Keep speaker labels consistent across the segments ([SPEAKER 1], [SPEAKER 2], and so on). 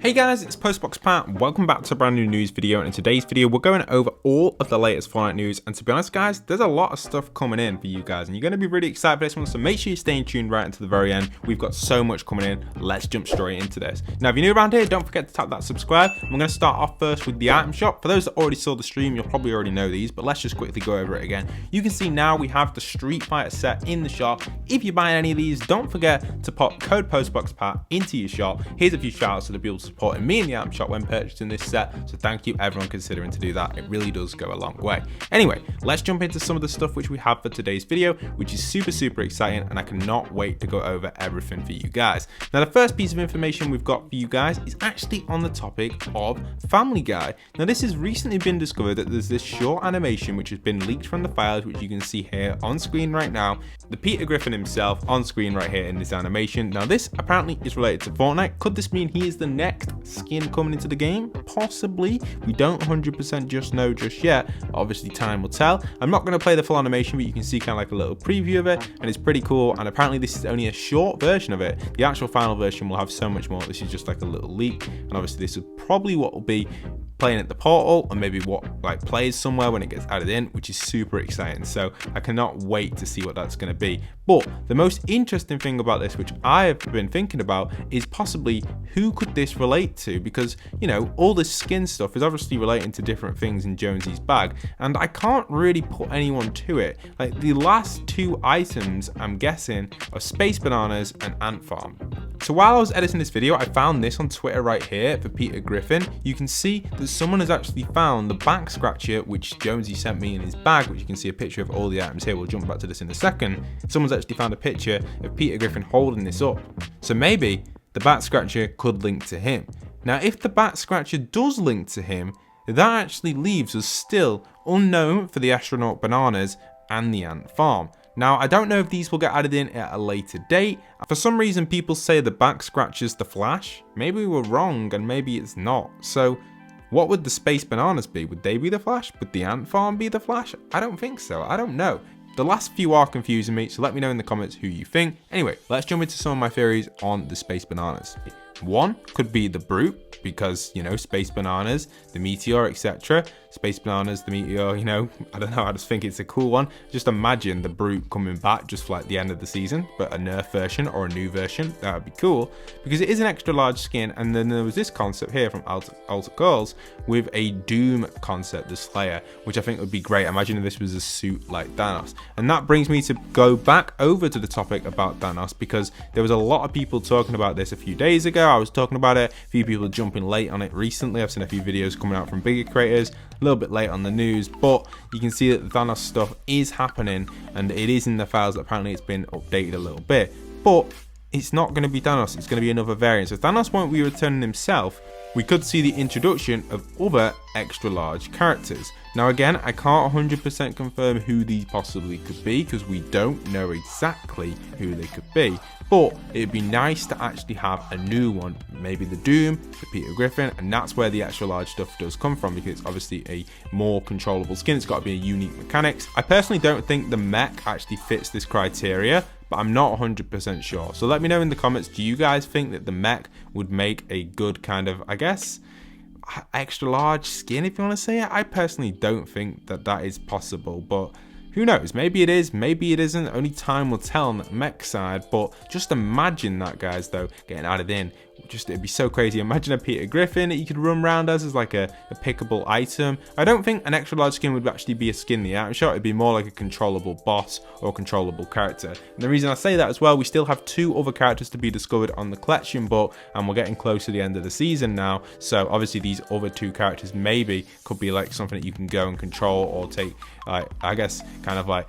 [SPEAKER 1] Hey guys, it's postboxpat. Welcome back to a brand new news video, and in today's video we're going over all of the latest Fortnite news. And to be honest guys, there's a lot of stuff coming in for you guys and you're going to be really excited for this one, so make sure you stay tuned right until the very end. We've got so much coming in. Let's jump straight into this. Now if you're new around here, don't forget to tap that subscribe. I'm going to start off first with the item shop. For those that already saw the stream, you'll probably already know these, but let's just quickly go over it again. You can see now we have the Street Fighter set in the shop. If you're buying any of these, don't forget to pop code postboxpat into your shop. Here's a few shout outs to the people supporting me in the item shop when purchasing this set, so thank you everyone considering to do that. It really does go a long way. Anyway, let's jump into some of the stuff which we have for today's video, which is super exciting, and I cannot wait to go over everything for you guys. Now the first piece of information we've got for you guys is actually on the topic of Family Guy. Now this has recently been discovered that there's this short animation which has been leaked from the files, which you can see here on screen right now. The Peter Griffin himself on screen right here in this animation. Now this apparently is related to Fortnite. Could this mean he is the next skin coming into the game? Possibly. We don't 100% just know just yet. Obviously time will tell. I'm not going to play the full animation, but you can see kind of like a little preview of it, and it's pretty cool. And apparently this is only a short version of it. The actual final version will have so much more. This is just like a little leak, and obviously this is probably what will be playing at the portal, or maybe what like plays somewhere when it gets added in, which is super exciting. So I cannot wait to see what that's going to be. But the most interesting thing about this, which I have been thinking about, is possibly who could this relate to, because you know all this skin stuff is obviously relating to different things in Jonesy's bag, and I can't really put anyone to it. Like the last two items I'm guessing are Space Bananas and Ant Farm. So while I was editing this video, I found this on Twitter right here for Peter Griffin. You can see that someone has actually found the back scratcher which Jonesy sent me in his bag, which you can see a picture of all the items here. We'll jump back to this in a second. Someone's actually found a picture of Peter Griffin holding this up. So maybe the back scratcher could link to him. Now if the back scratcher does link to him, that actually leaves us still unknown for the astronaut bananas and the ant farm. Now, I don't know if these will get added in at a later date. For some reason, people say the back scratcher's the Flash. Maybe we're wrong, and maybe it's not. So, what would the Space Bananas be? Would they be the Flash? Would the Ant Farm be the Flash? I don't think so. I don't know. The last few are confusing me, so let me know in the comments who you think. Anyway, let's jump into some of my theories on the Space Bananas. One could be the Brute, because, you know, Space Bananas, the Meteor, etc. Space Bananas, the Meteor, you know, I don't know, I just think it's a cool one. Just imagine the Brute coming back just for like the end of the season, but a nerf version or a new version. That would be cool, because it is an extra large skin. And then there was this concept here from Alta Girls with a Doom concept, the Slayer, which I think would be great. Imagine if this was a suit like Thanos. And that brings me to go back over to the topic about Thanos, because there was a lot of people talking about this a few days ago. I was talking about it, a few people jumping late on it recently. I've seen a few videos coming out from bigger creators, a little bit late on the news, but you can see that the Thanos stuff is happening, and it is in the files. Apparently it's been updated a little bit, but it's not going to be Thanos, it's going to be another variant. So Thanos won't be returning himself. We could see the introduction of other extra large characters. Now again, I can't 100% confirm who these possibly could be, because we don't know exactly who they could be, but it'd be nice to actually have a new one, maybe the Doom, the Peter Griffin, and that's where the extra large stuff does come from, because it's obviously a more controllable skin. It's got to be a unique mechanics. I personally don't think the mech actually fits this criteria, but I'm not 100% sure. So let me know in the comments, do you guys think that the mech would make a good kind of, I guess, extra large skin, if you want to say it? I personally don't think that that is possible, but who knows? Maybe it is, maybe it isn't. Only time will tell on the mech side. But just imagine that, guys, though, getting added in. Just, it'd be so crazy. Imagine a Peter Griffin that you could run around as like a pickable item. I don't think an extra large skin would actually be a skin in the item shop. It'd be more like a controllable boss or controllable character. And the reason I say that as well, we still have two other characters to be discovered on the collection book, and we're getting close to the end of the season now. So obviously these other two characters maybe could be like something that you can go and control, or take, like, I guess, kind of like,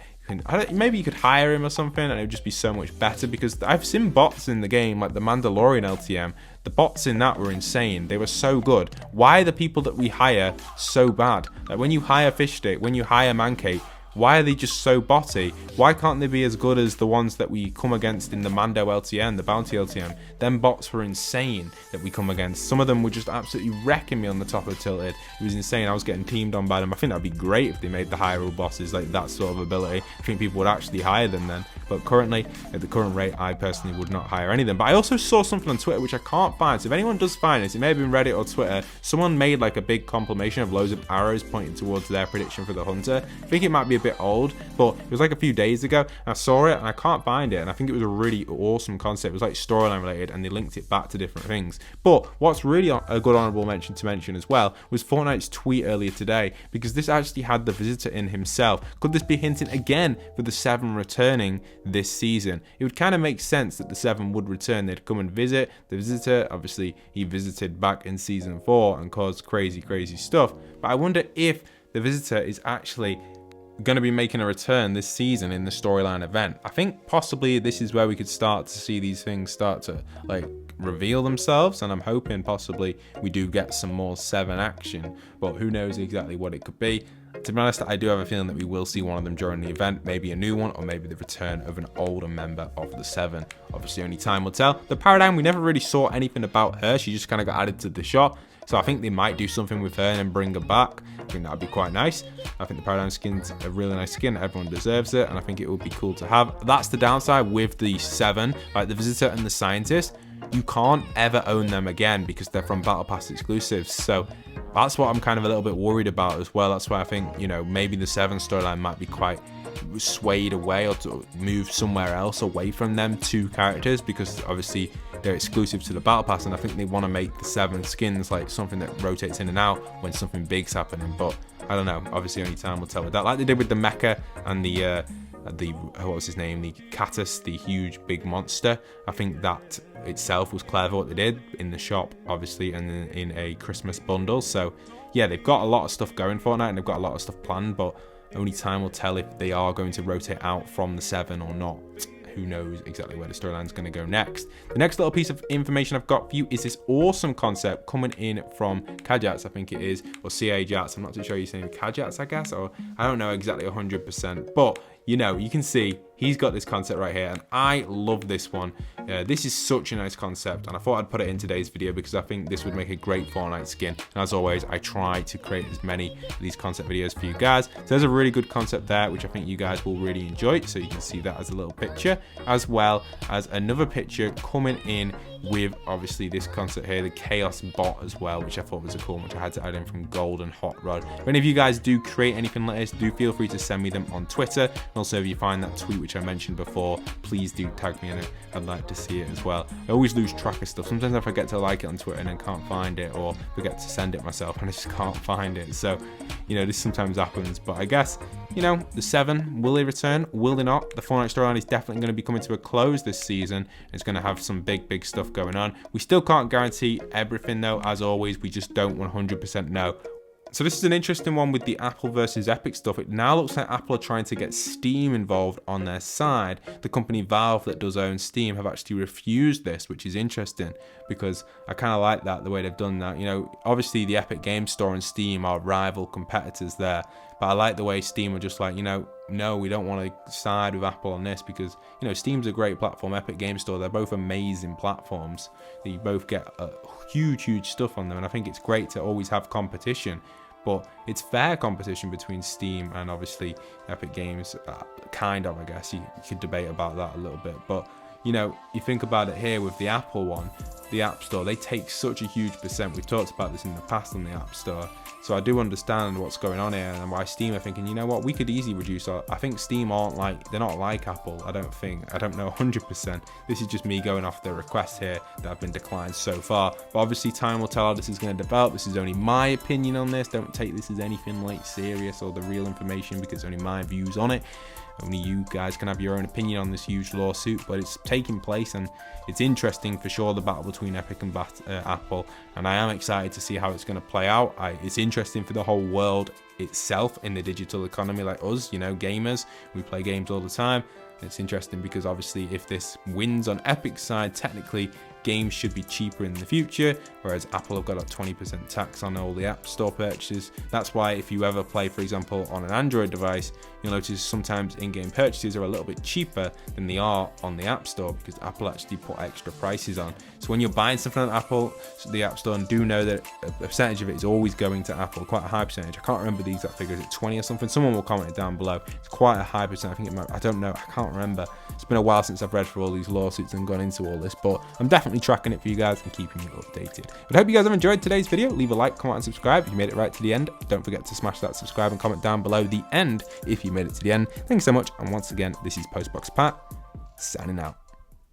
[SPEAKER 1] maybe you could hire him or something, and it would just be so much better. Because I've seen bots in the game, like the Mandalorian LTM. The bots in that were insane. They were so good. Why are the people that we hire so bad? Like when you hire Fishstick, when you hire Mancate, why are they just so botty? Why can't they be as good as the ones that we come against in the Mando LTM, the Bounty LTM? Them bots were insane that we come against. Some of them were just absolutely wrecking me on the top of Tilted. It was insane. I was getting teamed on by them. I think that'd be great if they made the hireable bosses like that sort of ability. I think people would actually hire them then. but currently, at the current rate, I personally would not hire any of them. But I also saw something on Twitter which I can't find, so if anyone does find this, it may have been Reddit or Twitter, someone made like a big compilation of loads of arrows pointing towards their prediction for the Hunter. I think it might be a bit old, but it was like a few days ago, and I saw it, and I can't find it, and I think it was a really awesome concept. It was like storyline related, and they linked it back to different things. But what's really a good honorable mention to mention as well was Fortnite's tweet earlier today, because this actually had the Visitor in himself. Could this be hinting again for the 7 returning this season? It would kind of make sense that the 7 would return. They'd come and visit. The Visitor, obviously, he visited back in season 4 and caused crazy stuff. But I wonder if the Visitor is actually going to be making a return this season in the storyline event. I think possibly this is where we could start to see these things start to like reveal themselves, and I'm hoping possibly we do get some more 7 action, but who knows exactly what it could be. To be honest, I do have a feeling that we will see one of them during the event, maybe a new one, or maybe the return of an older member of the 7. Obviously, only time will tell. The Paradigm, we never really saw anything about her. She just kind of got added to the shop. So I think they might do something with her and bring her back. I think that would be quite nice. I think the Paradigm skin's a really nice skin. Everyone deserves it, and I think it would be cool to have. That's the downside with the 7, like the Visitor and the Scientist. You can't ever own them again because they're from Battle Pass exclusives. So that's what I'm kind of a little bit worried about as well. That's why I think, you know, maybe the 7 storyline might be quite swayed away or to move somewhere else away from them 2 characters, because obviously they're exclusive to the Battle Pass, and I think they want to make the 7 skins like something that rotates in and out when something big's happening. But I don't know, obviously only time will tell with that, like they did with the Mecha and the what was his name, the Catus, the huge big monster. I think that itself was clever what they did in the shop, obviously, and in a Christmas bundle. So yeah, they've got a lot of stuff going for Fortnite, and they've got a lot of stuff planned, but only time will tell if they are going to rotate out from the 7 or not. Who knows exactly where the storyline is going to go next. The next little piece of information I've got for you is this awesome concept coming in from Kajats, I think it is, or CA Jats. I'm not too sure you're saying Kajats, I guess, or I don't know exactly 100%, but you know, you can see he's got this concept right here, and I love this one. This is such a nice concept, and I thought I'd put it in today's video because I think this would make a great Fortnite skin. And as always, I try to create as many of these concept videos for you guys. So there's a really good concept there, which I think you guys will really enjoy. So you can see that as a little picture, as well as another picture coming in with obviously this concept here, the Chaos Bot as well, which I thought was a cool one, which I had to add in from Golden Hot Rod. If any of you guys do create anything like this, do feel free to send me them on Twitter. And also, if you find that tweet which I mentioned before, please do tag me in it. I'd like to see it as well. I always lose track of stuff. Sometimes I forget to like it on Twitter and then can't find it, or forget to send it myself and I just can't find it. So, you know, this sometimes happens, but I guess, you know, the 7, will they return? Will they not? The Fortnite storyline is definitely going to be coming to a close this season. It's going to have some big stuff going on. We still can't guarantee everything though, as always. We just don't 100% know. So this is an interesting one with the Apple versus Epic stuff. It now looks like Apple are trying to get Steam involved on their side. The company Valve that does own Steam have actually refused this, which is interesting because I kind of like that, the way they've done that. You know, obviously the Epic Game Store and Steam are rival competitors there, but I like the way Steam are just like, you know, no, we don't want to side with Apple on this because, you know, Steam's a great platform. Epic Game Store, they're both amazing platforms. You both get huge stuff on them, and I think it's great to always have competition. But it's fair competition between Steam and obviously Epic Games, kind of, I guess. You could debate about that a little bit. But, you know, you think about it here with the Apple one, the App Store, they take such a huge percent. We've talked about this in the past on the App Store. So I do understand what's going on here and why Steam are thinking, you know what, we could easily reduce our... I think Steam they're not like Apple, I don't know 100%. This is just me going off the requests here that have been declined so far. But obviously time will tell how this is going to develop. This is only my opinion on this. Don't take this as anything like serious or the real information because it's only my views on it. Only you guys can have your own opinion on this huge lawsuit, but it's taking place and it's interesting for sure, the battle between Epic and Apple, and I am excited to see how it's going to play out. It's interesting for the whole world itself in the digital economy, like us, you know, gamers, we play games all the time. It's interesting because obviously if this wins on Epic's side, technically games should be cheaper in the future, whereas Apple have got a 20% tax on all the App Store purchases. That's why if you ever play, for example, on an Android device, you'll notice sometimes in-game purchases are a little bit cheaper than they are on the App Store, because Apple actually put extra prices on. So when you're buying something on Apple, the App Store, and do know that a percentage of it is always going to Apple, quite a high percentage. I can't remember the exact figure, is it 20 or something? Someone will comment it down below. It's quite a high percent. I think it might, I don't know, I can't remember. It's been a while since I've read through all these lawsuits and gone into all this, but I'm definitely tracking it for you guys and keeping you updated. But I hope you guys have enjoyed today's video. Leave a like, comment and subscribe if you made it right to the end. Don't forget to smash that subscribe and comment down below the end if you made it to the end. Thanks so much, and once again, this is postboxpat signing out.